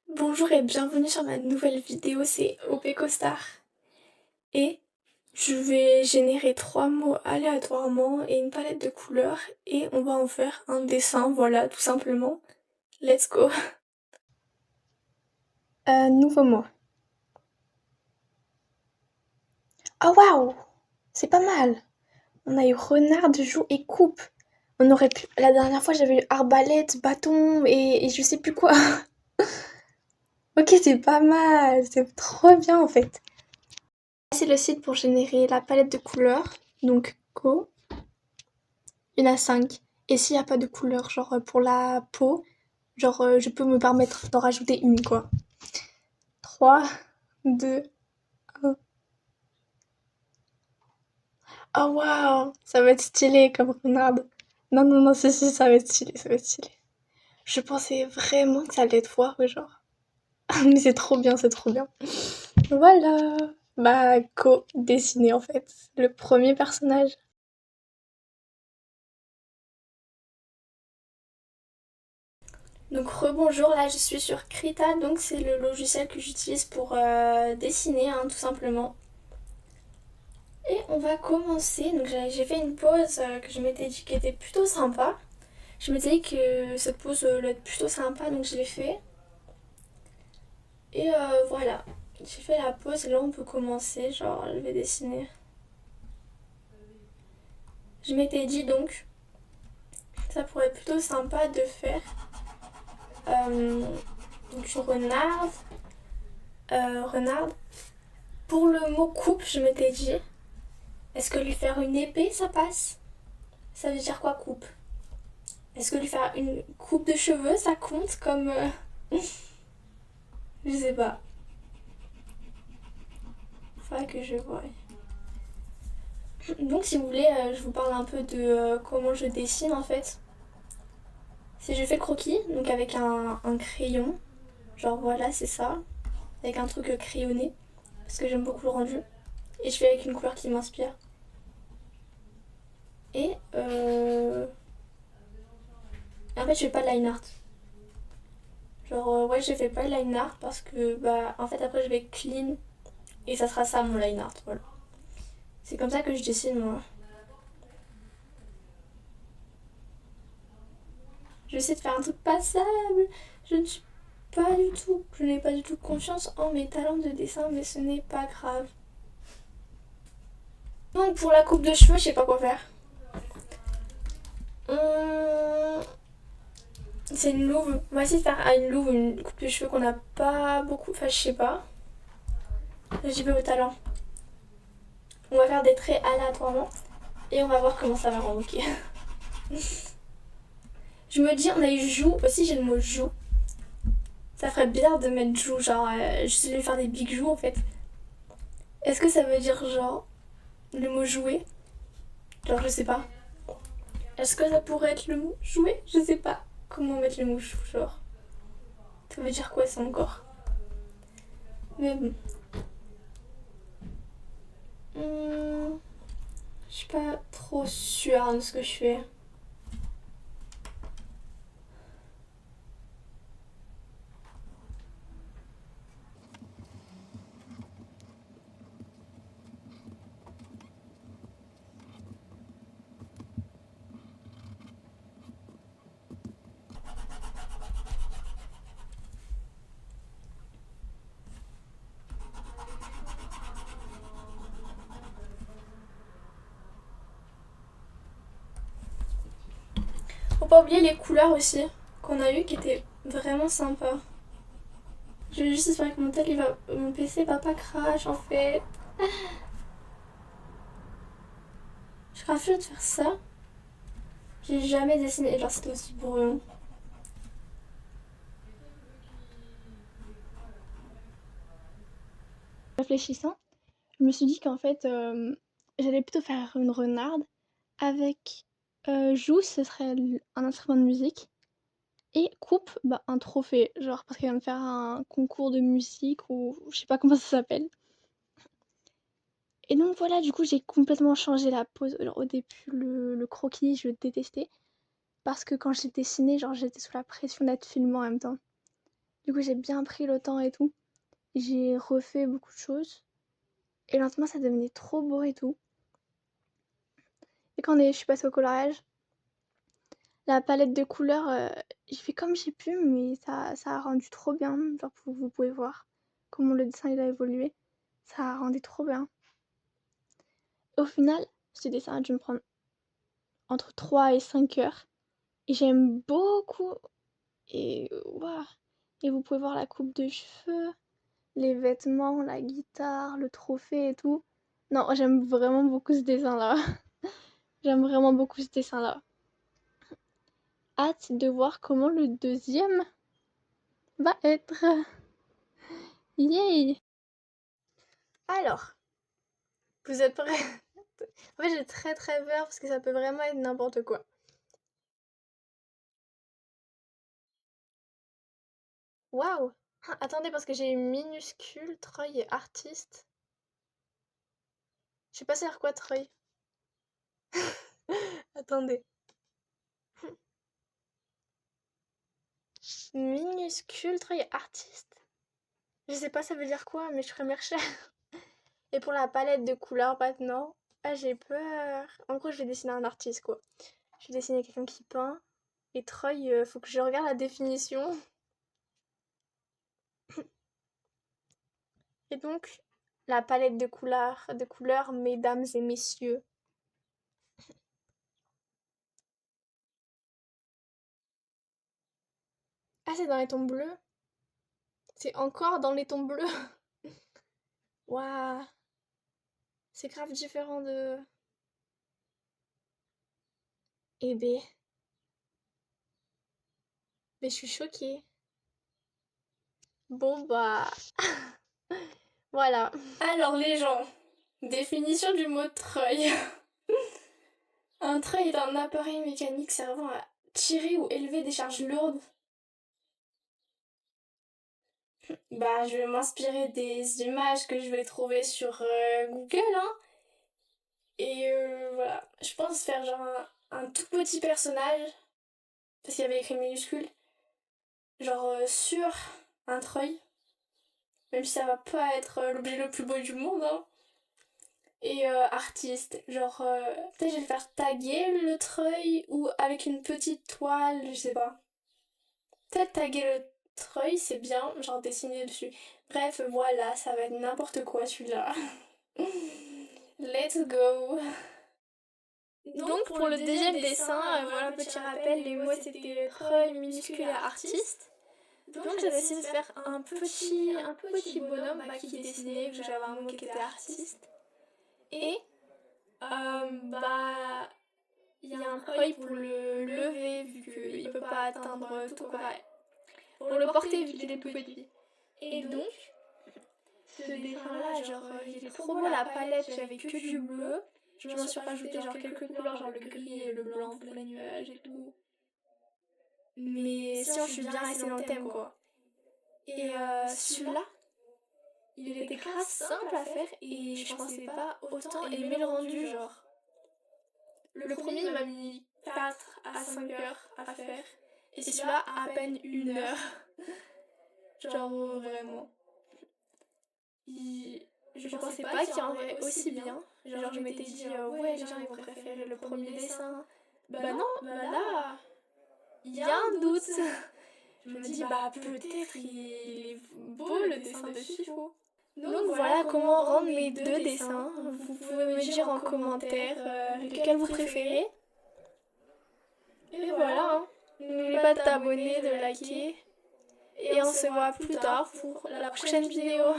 Bonjour et bienvenue sur ma nouvelle vidéo, c'est OP Costar. Et je vais générer 3 mots aléatoirement et une palette de couleurs et on va en faire un dessin, voilà, tout simplement. Let's go. Nouveau mot. Oh waouh! C'est pas mal. On a eu renard, joue et coupe. On aurait pu... La dernière fois j'avais eu arbalète, bâton et je sais plus quoi. Ok, c'est pas mal, c'est trop bien en fait. C'est le site pour générer la palette de couleurs, donc go. Il y en a 5. Et s'il n'y a pas de couleur, genre pour la peau, genre je peux me permettre d'en rajouter une, quoi. 3, 2, 1. Oh waouh, ça va être stylé comme renard. Non, non, non, si, ça va être stylé, ça va être stylé. Je pensais vraiment que ça allait être foireux, genre. Mais c'est trop bien, c'est trop bien. Voilà. Bah, co-dessiné en fait. Le premier personnage. Donc rebonjour, là je suis sur Krita, donc c'est le logiciel que j'utilise pour dessiner, hein, tout simplement. Et on va commencer. Donc j'ai fait une pause que je m'étais dit qui était plutôt sympa. Je m'étais dit que cette pause allait être plutôt sympa, donc je l'ai fait. Et voilà, j'ai fait la pause et là on peut commencer. Genre, je vais dessiner. Je m'étais dit donc, ça pourrait être plutôt sympa de faire donc une renarde. Renarde. Pour le mot coupe, je m'étais dit, est-ce que lui faire une épée ça passe? Ça veut dire quoi coupe? Est-ce que lui faire une coupe de cheveux ça compte comme. Je sais pas. Faudrait que je voie. Donc si vous voulez, je vous parle un peu de comment je dessine en fait. Si je fais le croquis, donc avec un crayon, genre voilà c'est ça, avec un truc crayonné, parce que j'aime beaucoup le rendu, et je fais avec une couleur qui m'inspire. Et en fait je fais pas de line art. Genre ouais je fais pas de line art parce que bah en fait après je vais clean et ça sera ça mon line art, voilà. C'est comme ça que je dessine moi. Je vais essayer de faire un truc passable. Je ne suis pas du tout. Je n'ai pas du tout confiance en mes talents de dessin, mais ce n'est pas grave. Donc pour la coupe de cheveux, je sais pas quoi faire. Hum, c'est une louve. On va essayer de faire à une louve une coupe de cheveux qu'on n'a pas beaucoup. Enfin, je sais pas. J'y vais au talent. On va faire des traits aléatoirement et on va voir comment ça va rendre. Ok. Je me dis, on a eu joue aussi, j'ai le mot joue. Ça ferait bizarre de mettre joue, genre, je vais faire des big joues en fait. Est-ce que ça veut dire genre le mot jouer? Genre, je sais pas. Est-ce que ça pourrait être le mot jouer? Je sais pas. Comment mettre le mot chou, genre. Ça veut dire quoi ça encore? Mais bon. Je suis pas trop sûre de ce que je fais. Faut pas oublier les couleurs aussi qu'on a eu qui étaient vraiment sympas. Je vais juste espérer que mon PC va pas crash en fait. Je suis grave de faire ça. J'ai jamais dessiné, genre c'était aussi brouillon. Réfléchissant, je me suis dit qu'en fait, j'allais plutôt faire une renarde avec joue, ce serait un instrument de musique, et coupe, bah, un trophée, genre parce qu'elle vient de faire un concours de musique ou je sais pas comment ça s'appelle. Et donc voilà, du coup, j'ai complètement changé la pose. Alors, au début, le croquis, je détestais parce que quand j'ai dessiné, genre j'étais sous la pression d'être filmée en même temps. Du coup, j'ai bien pris le temps et tout. J'ai refait beaucoup de choses. Et lentement, ça devenait trop beau et tout. Et quand je suis passée au coloriage, la palette de couleurs, j'ai fait comme j'ai pu, mais ça a rendu trop bien. Genre, vous pouvez voir comment le dessin il a évolué. Ça a rendu trop bien. Au final, ce dessin a dû me prendre entre 3 et 5 heures. Et j'aime beaucoup. Et waouh! Et vous pouvez voir la coupe de cheveux, les vêtements, la guitare, le trophée et tout. Non, j'aime vraiment beaucoup ce dessin-là. J'aime vraiment beaucoup ce dessin-là. Hâte de voir comment le deuxième va être. Yay! Alors, vous êtes prêts? En fait, j'ai très très peur parce que ça peut vraiment être n'importe quoi. Waouh! Ah, attendez, parce que j'ai eu minuscule, Troy et artiste. Je sais pas c'est quoi Troy. Attendez. Minuscule, Troy et artiste. Je sais pas ça veut dire quoi, mais je ferai mes recherches. Et pour la palette de couleurs maintenant, ah j'ai peur. En gros, je vais dessiner un artiste quoi. Je vais dessiner quelqu'un qui peint. Et Troy, faut que je regarde la définition. Et donc, la palette de couleurs, mesdames et messieurs. Ah, c'est dans les tons bleus? C'est encore dans les tons bleus? Waouh! C'est grave différent de... Eh ben, mais je suis choquée. Bon bah, voilà. Alors les gens, définition du mot treuil. Un treuil est un appareil mécanique servant à tirer ou élever des charges lourdes. Bah, je vais m'inspirer des images que je vais trouver sur Google, hein. Et voilà, je pense faire genre un tout petit personnage, parce qu'il y avait écrit minuscule, genre sur un treuil, même si ça va pas être l'objet le plus beau du monde, hein. Et artiste, genre peut-être je vais faire taguer le treuil ou avec une petite toile, je sais pas. Peut-être taguer le treuil, c'est bien, genre dessiner dessus. Bref, voilà, ça va être n'importe quoi celui-là. Let's go! Donc pour le deuxième dessin, voilà, petit rappel, les mots c'était treuil, minuscule et artiste. Donc j'ai décidé de faire un petit bonhomme qui dessinait, que j'avais un mot qui était artiste. Et bah il y a un treuil pour le lever vu qu'il peut pas atteindre tout pareil. Pour le porter vu qu'il est tout petit. Et donc ce dessin là, genre il est trop beau, la palette, j'avais que du bleu. Je m'en suis rajouté genre quelques couleurs, genre le gris et le blanc pour les nuages et tout. Mais sinon je suis bien restée dans le thème quoi. Et celui-là, il était grave simple à faire et je pensais pas autant aimer le rendu genre. Le premier il m'a mis 4 à 5 heures à faire et celui-là à peine 1 heure. Genre vraiment. Je pensais pas qu'il rendrait aussi bien. Genre je m'étais dit ouais les gens ils vont préférer le premier dessin. Bah non, bah là il y a un doute. Je me dis bah peut-être il est beau le dessin de Fifo. Donc voilà comment rendre mes deux dessins. Vous pouvez me dire en commentaire lequel vous préférez. Et voilà, hein. N'oublie pas de t'abonner, de liker. Et on se voit plus tard pour la prochaine vidéo.